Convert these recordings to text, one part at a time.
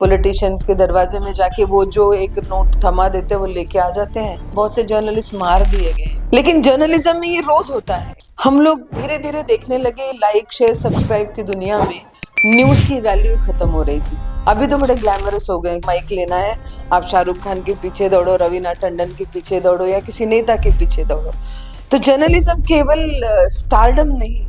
Politicians के दरवाजे में जाके वो जो एक नोट थमा देते हैं वो लेके आ जाते हैं। बहुत से जर्नलिस्ट मार दिए गए हैं, लेकिन जर्नलिज्म में ये रोज होता है। हम लोग धीरे धीरे देखने लगे लाइक शेयर सब्सक्राइब की दुनिया में न्यूज की वैल्यू खत्म हो रही थी। अभी तो बड़े ग्लैमरस हो गए, माइक लेना है, आप शाहरुख खान के पीछे दौड़ो, रवीना टंडन के पीछे दौड़ो या किसी नेता के पीछे दौड़ो। तो जर्नलिज्म केवल स्टारडम नहीं है,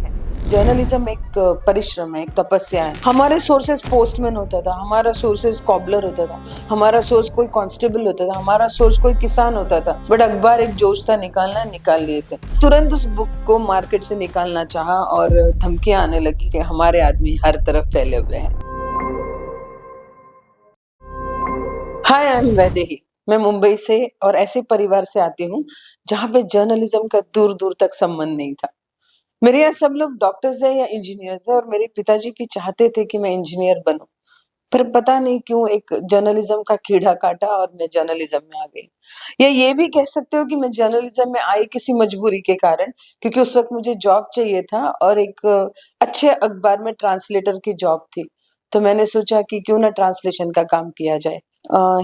जर्नलिज्म एक परिश्रम है, एक तपस्या है। हमारे सोर्सेस पोस्टमैन होता था, हमारा सोर्सेस कॉबलर होता था, हमारा सोर्स कोई कांस्टेबल होता था, हमारा सोर्स कोई किसान होता था। बट अखबार एक जोश था, निकालना निकाल लिए थे। तुरंत उस बुक को मार्केट से निकालना चाहा और धमकियां आने लगी कि हमारे आदमी हर तरफ फैले हुए हैं। हाय, आई एम वैदेही। मैं मुंबई से और ऐसे परिवार से आती हूँ जहाँ पे जर्नलिज्म का दूर दूर तक संबंध नहीं था। मेरे यहाँ सब लोग डॉक्टर्स है या इंजीनियर्स है और मेरे पिताजी भी चाहते थे कि मैं इंजीनियर बनूं, पर पता नहीं क्यों एक जर्नलिज्म का कीड़ा काटा और मैं जर्नलिज्म में आ गई। या ये भी कह सकते हो कि मैं जर्नलिज्म में आई किसी मजबूरी के कारण, क्योंकि उस वक्त मुझे जॉब चाहिए था और एक अच्छे अखबार में ट्रांसलेटर की जॉब थी। तो मैंने सोचा कि क्यों ना ट्रांसलेशन का काम किया जाए।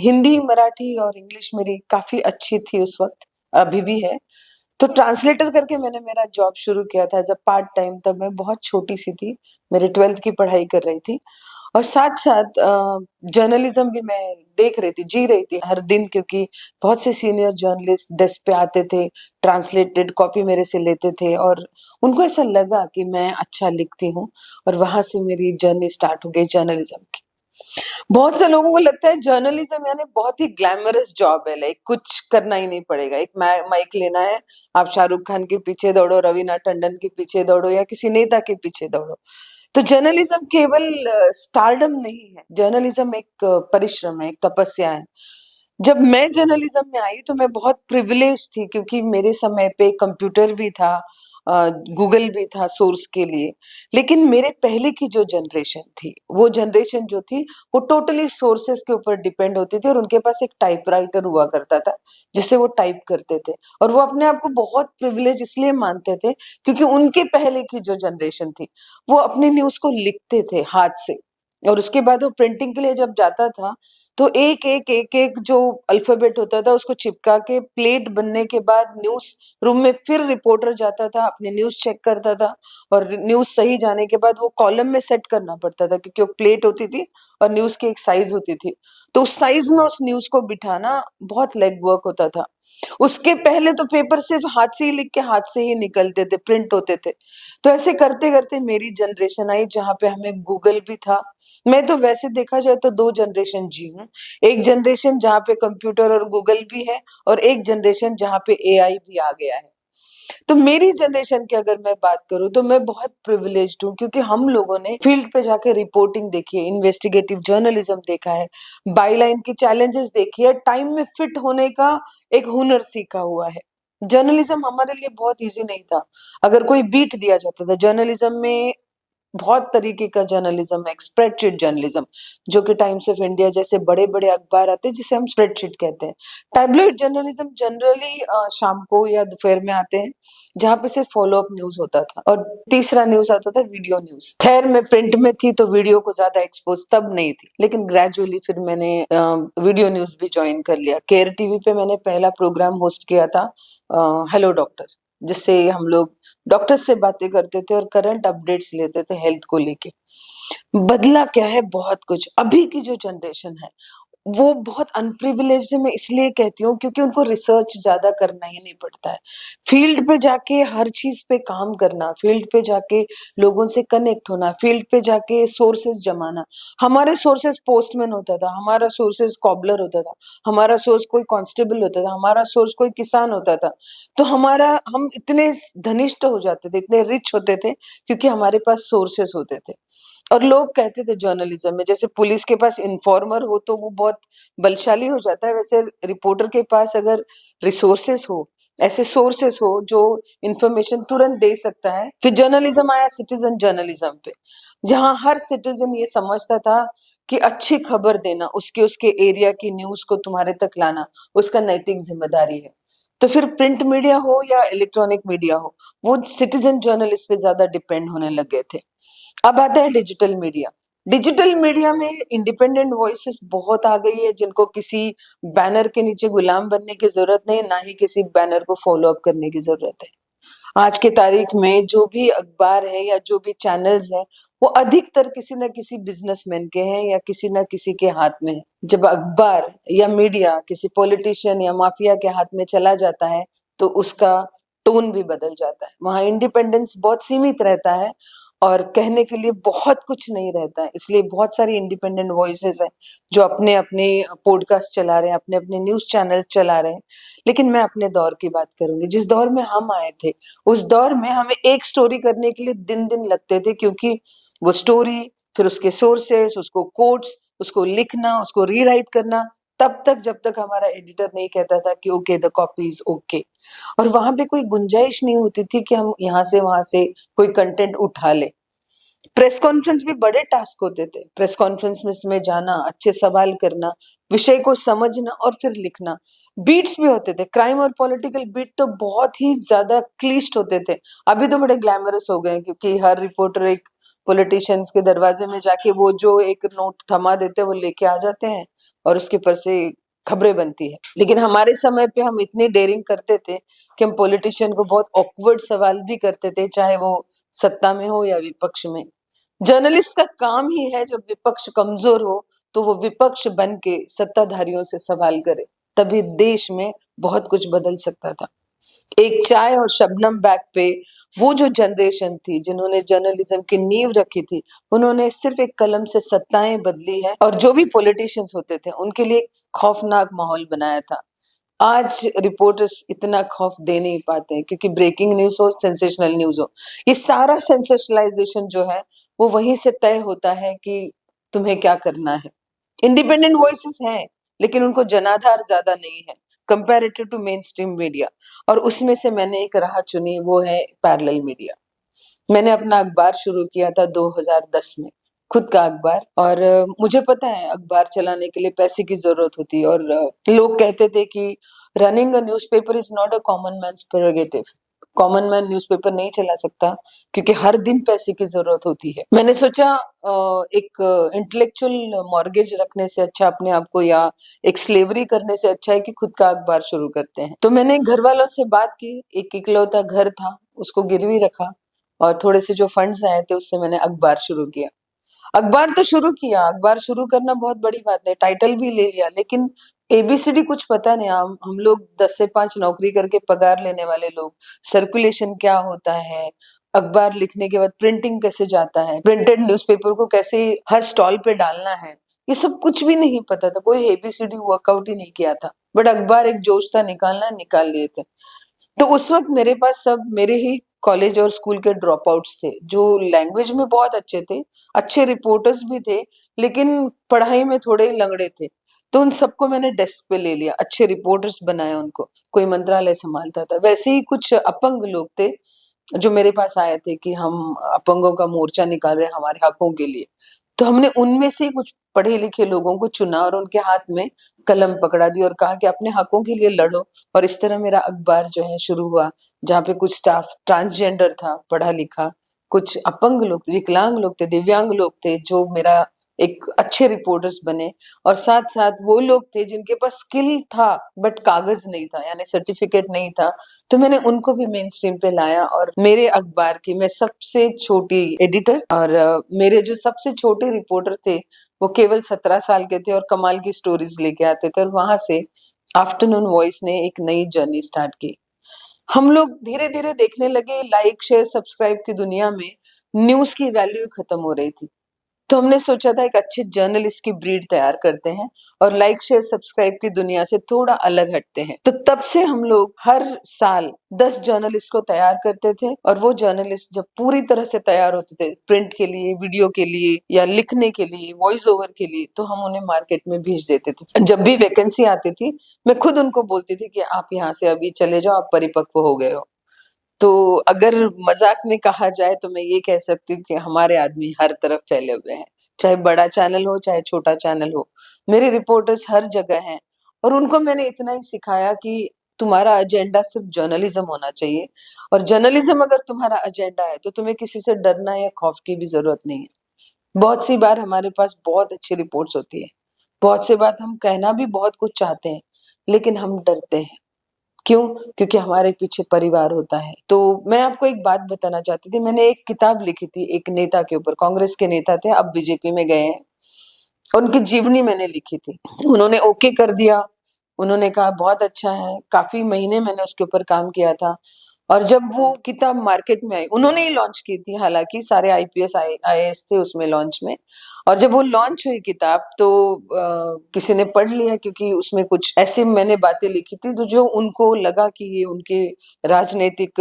हिंदी, मराठी और इंग्लिश मेरी काफी अच्छी थी उस वक्त, अभी भी है। तो ट्रांसलेटर करके मैंने मेरा जॉब शुरू किया था एज अ पार्ट टाइम। तब मैं बहुत छोटी सी थी, मेरी 12th की पढ़ाई कर रही थी और साथ साथ जर्नलिज्म भी मैं देख रही थी, जी रही थी हर दिन, क्योंकि बहुत से सीनियर जर्नलिस्ट डेस्क पे आते थे, ट्रांसलेटेड कॉपी मेरे से लेते थे और उनको ऐसा लगा कि मैं अच्छा लिखती हूँ और वहां से मेरी जर्नी स्टार्ट हो गई जर्नलिज्म की। बहुत से लोगों को लगता है जर्नलिज्म यानी बहुत ही ग्लैमरस जॉब है, लाइक कुछ करना ही नहीं पड़ेगा, एक माइक लेना है, आप शाहरुख खान के पीछे दौड़ो, रवीना टंडन के पीछे दौड़ो या किसी नेता के पीछे दौड़ो। तो जर्नलिज्म केवल स्टारडम नहीं है, जर्नलिज्म एक परिश्रम है, एक तपस्या है। जब मैं जर्नलिज्म में आई तो मैं बहुत प्रिविलेज थी, क्योंकि मेरे समय पे कंप्यूटर भी था, गूगल भी था सोर्स के लिए। लेकिन मेरे पहले की जो जनरेशन थी, वो जनरेशन जो थी वो टोटली सोर्सेस के ऊपर डिपेंड होती थी और उनके पास एक टाइपराइटर हुआ करता था जिससे वो टाइप करते थे। और वो अपने आप को बहुत प्रिविलेज इसलिए मानते थे क्योंकि उनके पहले की जो जनरेशन थी वो अपनी न्यूज को लिखते थे हाथ से, और उसके बाद वो प्रिंटिंग के लिए जब जाता था तो एक जो अल्फाबेट होता था उसको चिपका के प्लेट बनने के बाद न्यूज रूम में फिर रिपोर्टर जाता था, अपनी न्यूज चेक करता था और न्यूज सही जाने के बाद वो कॉलम में सेट करना पड़ता था, क्योंकि वो प्लेट होती थी और न्यूज की एक साइज होती थी। तो उस साइज में उस न्यूज को बिठाना बहुत लेग वर्क होता था। उसके पहले तो पेपर सिर्फ हाथ से ही लिख के हाथ से ही निकलते थे, प्रिंट होते थे। तो ऐसे करते करते मेरी जनरेशन आई जहाँ पे हमें गूगल भी था। मैं तो वैसे देखा जाए तो दो जनरेशन जी हूँ, एक जनरेशन जहाँ पे कंप्यूटर और गूगल भी है और एक जनरेशन जहाँ पे एआई भी आ गया है। तो मेरी जनरेशन की अगर मैं बात करूं तो मैं बहुत प्रिविलेज्ड हूँ, क्योंकि हम लोगों ने फील्ड पे जाके रिपोर्टिंग देखी है, इन्वेस्टिगेटिव जर्नलिज्म देखा है, बाईलाइन की चैलेंजेस देखी है, टाइम में फिट होने का एक हुनर सीखा हुआ है। जर्नलिज्म हमारे लिए बहुत इजी नहीं था। अगर कोई बीट दिया जाता था जर्नलिज्म में, बहुत तरीके का जर्नलिज्म है, स्प्रेडशीट जर्नलिज्म, जो कि टाइम्स ऑफ इंडिया जैसे बड़े बड़े अखबार आते हैं जिसे हम स्प्रेडशीट कहते हैं। टैबलॉइड जर्नलिज्म जनरली शाम को या दोपहर में आते हैं, जहाँ पे सिर्फ फॉलो अप न्यूज होता था और तीसरा न्यूज आता था वीडियो न्यूज। खैर मैं प्रिंट में थी तो वीडियो को ज्यादा एक्सपोज तब नहीं थी, लेकिन ग्रेजुअली फिर मैंने वीडियो न्यूज भी ज्वाइन कर लिया। केयर टीवी पे मैंने पहला प्रोग्राम होस्ट किया था, हेलो डॉक्टर, जिससे हम लोग डॉक्टर से बातें करते थे और करंट अपडेट्स लेते थे हेल्थ को लेके। बदला क्या है, बहुत कुछ। अभी की जो जनरेशन है वो बहुत अनप्रिविलेज्ड है, मैं इसलिए कहती हूँ क्योंकि उनको रिसर्च ज्यादा करना ही नहीं पड़ता है। फील्ड पे जाके हर चीज पे काम करना, फील्ड पे जाके लोगों से कनेक्ट होना, फील्ड पे जाके सोर्सेस जमाना। हमारे सोर्सेस पोस्टमैन होता था, हमारा सोर्सेस कॉबलर होता था, हमारा सोर्स कोई कांस्टेबल होता था, हमारा सोर्स कोई किसान होता था। तो हम इतने धनिष्ठ हो जाते थे, इतने रिच होते थे क्योंकि हमारे पास सोर्सेस होते थे। और लोग कहते थे जर्नलिज्म में जैसे पुलिस के पास इन्फॉर्मर हो तो वो बहुत बलशाली हो जाता है, वैसे रिपोर्टर के पास अगर रिसोर्सेस हो, ऐसे सोर्सेस हो जो इंफॉर्मेशन तुरंत दे सकता है। फिर जर्नलिज्म आया सिटीजन जर्नलिज्म पे, जहां हर सिटीजन ये समझता था कि अच्छी खबर देना, उसके उसके एरिया की न्यूज को तुम्हारे तक लाना उसका नैतिक जिम्मेदारी है। तो फिर प्रिंट मीडिया हो या इलेक्ट्रॉनिक मीडिया हो, वो सिटीजन जर्नलिस्ट पे ज्यादा डिपेंड होने लग गए थे। अब आता है डिजिटल मीडिया। डिजिटल मीडिया में इंडिपेंडेंट वॉइसेस बहुत आ गई है, जिनको किसी बैनर के नीचे गुलाम बनने की ज़रूरत नहीं, ना ही किसी बैनर को फ़ॉलो अप करने की ज़रूरत है। आज की तारीख में जो भी अखबार है या जो भी चैनल्स हैं, वो अधिकतर किसी न किसी बिज़नेसमैन के हैं या किसी न किसी के हाथ में है। जब अखबार या मीडिया किसी पॉलिटिशियन या माफिया के हाथ में चला जाता है, तो उसका टोन भी बदल जाता है। वहाँ इंडिपेंडेंस बहुत सीमित रहता है और कहने के लिए बहुत कुछ नहीं रहता है। इसलिए बहुत सारी इंडिपेंडेंट वॉइसेज़ हैं, जो अपने-अपने पॉडकास्ट चला रहे हैं, अपने-अपने न्यूज़ चैनल चला रहे हैं। लेकिन मैं अपने दौर की बात करूँगी, जिस दौर में हम आए थे, उस दौर में हमें एक स्टोरी करने के लिए दिन-दिन लगते थे, क्योंकि वो स्टोरी, फिर उसके सोर्सेस, उसको कोट्स, उसको लिखना, उसको रीराइट करना, तब तक जब तक हमारा एडिटर नहीं कहता था कि okay the copy is okay. और वहाँ पे कोई गुंजाइश नहीं होती थी कि हम यहाँ से वहाँ से कोई कंटेंट उठा लें। प्रेस कॉन्फ्रेंस भी बड़े टास्क होते थे। प्रेस कॉन्फ्रेंस में जाना, अच्छे सवाल करना, विषय को समझना और फिर लिखना। बीट्स भी होते थे, क्राइम और पॉलिटिकल बीट तो बहुत ही ज़्यादा क्लिष्ट होते थे। अभी तो बड़े ग्लैमरस हो गए हैं, क्योंकि हर रिपोर्टर एक पॉलिटिशियंस के दरवाजे में जाके वो जो एक नोट थमा देते हैं, वो लेके आ जाते हैं और उसके ऊपर से खबरें बनती है। लेकिन हमारे समय पे हम इतनी डेयरिंग करते थे कि हम पॉलिटिशियन को बहुत ऑकवर्ड सवाल भी करते थे, चाहे वो सत्ता में हो या विपक्ष में। जर्नलिस्ट का काम ही है, जब विपक्ष कमजोर हो तो वो विपक्ष बन के सत्ताधारियों से सवाल करे, तभी देश में बहुत कुछ बदल सकता था। एक चाय और शबनम बैग पे वो जो जनरेशन थी, जिन्होंने जर्नलिज्म की नींव रखी थी, उन्होंने सिर्फ एक कलम से सत्ताएं बदली है और जो भी पॉलिटिशियंस होते थे उनके लिए एक खौफनाक माहौल बनाया था। आज रिपोर्टर्स इतना खौफ दे नहीं पाते हैं, क्योंकि ब्रेकिंग न्यूज़ हो, सेंसेशनल न्यूज़ हो, ये सारा सेंसेशनलाइज़ेशन जो है, वो वहीं से तय होता है कि तुम्हें क्या करना है। इंडिपेंडेंट वॉइसेस हैं, लेकिन उनको जनाधार ज़्यादा नहीं है, कंपैरेटिव टू मेनस्ट्रीम मीडिया। और उसमें से मैंने एक राह चुनी, वो है पैरेलल मीडिया। मैंने अपना अखबार शुरू किया था 2010 में, खुद का अखबार। और मुझे पता है अखबार चलाने के लिए पैसे की ज़रूरत होती है, और लोग कहते थे कि running a newspaper is not a common man's prerogative. Common man newspaper नहीं चला सकता, क्योंकि हर दिन पैसे की ज़रूरत होती है। मैंने सोचा एक इंटेलेक्चुअल मॉर्गेज रखने से अच्छा अपने आप को, या एक स्लेवरी करने से अच्छा है कि खुद का अखबार शुरू करते हैं। तो मैंने घरवालों से बात की, एक इकलौता घर था, उसको गिरवी रखा और थोड़े से जो फंड्स आए थे उससे मैंने अखबार शुरू किया। अखबार तो शुरू किया, अखबार शुरू करना बहुत बड़ी बात है, टाइटल भी ले लिया, लेकिन एबीसीडी कुछ पता नहीं। हम लोग 10 से 5 नौकरी करके पगार लेने वाले लोग, सर्कुलेशन क्या होता है, अखबार लिखने के बाद प्रिंटिंग कैसे जाता है, प्रिंटेड न्यूज़पेपर को कैसे हर स्टॉल पे डालना है, ये सब कुछ भी नहीं पता था, कोई एबीसीडी वर्कआउट ही नहीं किया था। बट अखबार एक जोश था, निकालना है, निकाल लिए थे। तो उस वक़्त मेरे पास सब मेरे ही कॉलेज और स्कूल के ड्रॉप आउट्स थे, जो लैंग्वेज में बहुत अच्छे थे, अच्छे रिपोर्टर्स भी थे, लेकिन पढ़ाई में थोड़े लंगड़े थे। तो उन सबको मैंने डेस्क पे ले लिया, अच्छे रिपोर्टर्स बनाए उनको, कोई मंत्रालय सँभालता था। वैसे ही कुछ अपंग लोग थे, जो मेरे पास आए थे कि हम अपंगों का मोर्चा निकाल रहे हैं हमारे हकों के लिए। तो हमने उनमें से कुछ पढ़े-लिखे लोगों को चुना और उनके हाथ में कलम पकड़ा दी और कहा कि अपने हकों के लिए लड़ो। और इस तरह मेरा अखबार जो है शुरू हुआ, जहाँ पे कुछ स्टाफ ट्रांसजेंडर था, पढ़ा-लिखा, कुछ अपंग लोग थे, विकलांग लोग थे, दिव्यांग लोग थे, जो मेरा एक अच्छे रिपोर्टर्स बने। और साथ-साथ वो लोग थे जिनके पास स्किल था, बट कागज़ नहीं था, यानी सर्टिफ़िकेट नहीं था। तो मैंने उनको भी मेन स्ट्रीम पे लाया और मेरे अखबार की मैं सबसे छोटी एडिटर, और मेरे जो सबसे छोटे रिपोर्टर थे, वो केवल 17 साल के थे और कमाल की स्टोरीज़ लेके आते थे, और वहाँ से आफ्टरनून वॉइस ने एक नई जर्नी स्टार्ट की। हम लोग धीरे-धीरे देखने लगे, लाइक, शेयर, सब्सक्राइब की दुनिया में न्यूज़ की वैल्यू ही खत्म हो रही थी। तो हमने सोचा था एक अच्छे जर्नलिस्ट की ब्रीड तैयार करते हैं और लाइक शेयर सब्सक्राइब की दुनिया से थोड़ा अलग हटते हैं। तो तब से हम लोग हर साल 10 जर्नलिस्ट को तैयार करते थे, और वो जर्नलिस्ट जब पूरी तरह से तैयार होते थे प्रिंट के लिए, वीडियो के लिए या लिखने के लिए, वॉइस ओवर के लिए, तो हम उन्हें मार्केट में भेज देते थे। जब भी वैकेंसी आती थी, मैं खुद उनको बोलती थी कि आप यहाँ से अभी चले जाओ, आप परिपक्व हो गए हो। तो अगर मज़ाक में कहा जाए तो मैं ये कह सकती हूँ कि हमारे आदमी हर तरफ फैले हुए हैं, चाहे बड़ा चैनल हो, चाहे छोटा चैनल हो। मेरे रिपोर्टर्स हर जगह हैं, और उनको मैंने इतना ही सिखाया कि तुम्हारा एजेंडा सिर्फ़ जर्नलिज़्म होना चाहिए, और जर्नलिज़्म अगर तुम्हारा एजेंडा है, तो तुम्हें किसी से डरना या खौफ की भी ज़रूरत नहीं है। बहुत सी बार हमारे पास बहुत अच्छी रिपोर्ट्स होती है, बहुत से बात हम कहना भी बहुत कुछ चाहते हैं, लेकिन हम डरते हैं। क्यों? क्योंकि हमारे पीछे परिवार होता है। तो मैं आपको एक बात बताना चाहती थी, मैंने एक किताब लिखी थी एक नेता के ऊपर, कांग्रेस के नेता थे, अब बीजेपी में गए हैं। उनकी जीवनी मैंने लिखी थी। उन्होंने ओके कर दिया, उन्होंने कहा बहुत अच्छा है, काफ़ी महीने मैंने उसके ऊपर काम किया था और जब वो किताब मार्केट में आई, उन्होंने ही लॉन्च की थी, हालाँकि सारे आईपीएस आईएएस थे उसमें लॉन्च में। और जब वो लॉन्च हुई किताब तो किसी ने पढ़ लिया, क्योंकि उसमें कुछ ऐसी मैंने बातें लिखी थी तो जो उनको लगा कि ये उनके राजनैतिक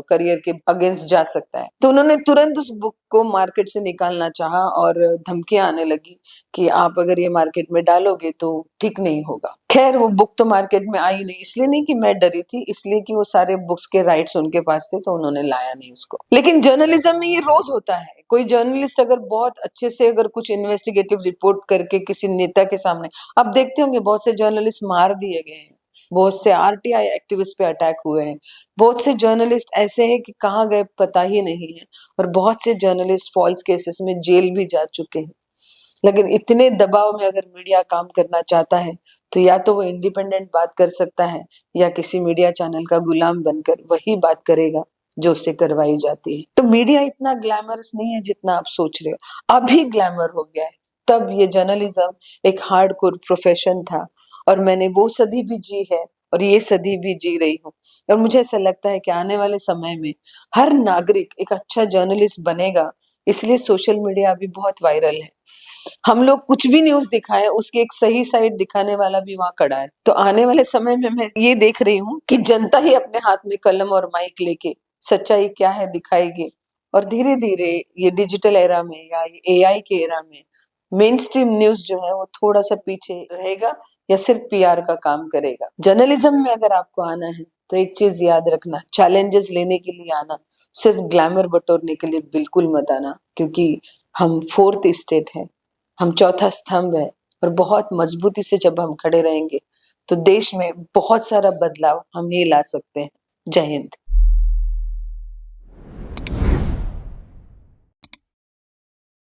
करियर के अगेंस्ट जा सकता है। तो उन्होंने तुरंत उस बुक को मार्केट से निकालना चाहा और धमकियाँ आने लगी कि आप अगर ये मार्केट में डालोगे तो ठीक नहीं होगा। ख़ैर वो बुक तो मार्केट में आई नहीं, इसलिए नहीं कि मैं डरी थी, इसलिए कि वो सारे बुक्स के राइट्स उनके पास थे, तो उन्होंने लाया नहीं उसको। लेकिन जर्नलिज़्म में ये रोज़ होता है। कोई जर्नलिस्ट अगर बहुत अच्छे से अगर कुछ इन्वेस्टिगेटिव रिपोर्ट करके किसी नेता के सामने, आप देखते होंगे बहुत से जर्नलिस्ट मार दिए गए हैं, बहुत से आरटीआई एक्टिविस्ट पे अटैक हुए हैं, बहुत से जर्नलिस्ट ऐसे हैं कि कहाँ गए पता ही नहीं है और बहुत से जर्नलिस्ट फ़ॉल्स केसेस में जेल भी जा चुके हैं। लेकिन इतने दबाव में अगर मीडिया काम करना चाहता है, तो या तो वो इंडिपेंडेंट बात कर सकता है या किसी मीडिया चैनल का गुलाम बनकर वही बात करेगा जो उससे करवाई जाती है। तो मीडिया इतना ग्लैमरस नहीं है जितना आप सोच रहे हो। अभी ग्लैमर हो गया है, तब ये जर्नलिज्म एक हार्डकोर प्रोफ़ेशन था और मैंने वो सदी भी जी है और ये सदी भी जी रही हूँ। और मुझे ऐसा लगता है कि आने वाले समय में हर नागरिक एक अच्छा जर्नलिस्ट बनेगा, इसलिए सोशल मीडिया अभी बहुत वायरल है। हम लोग कुछ भी न्यूज़ दिखाएँ, उसकी एक सही साइड दिखाने वाला भी वहाँ खड़ा है। तो आने वाले समय में मैं ये देख रही हूँ कि जनता ही अपने हाथ में कलम और माइक लेके सच्चाई क्या है दिखाएगी और धीरे-धीरे ये डिजिटल एरा में या ये एआई के एरा में मेनस्ट्रीम न्यूज़ जो है वो थोड़ा-सा पीछे रहेगा या सिर्फ़ पीआर का काम करेगा। जर्नलिज़्म में अगर आपको आना है, तो एक चीज़ याद रखना, चैलेंजेस लेने के लिए आना, सिर्फ़ ग्लैमर बटोरने के लिए बिल्कुल मत आना, क्योंकि हम 4th स्टेट हैं। हम चौथा स्तंभ है और बहुत मजबूती से जब हम खड़े रहेंगे, तो देश में बहुत सारा बदलाव हम ही ला सकते हैं। जय हिंद।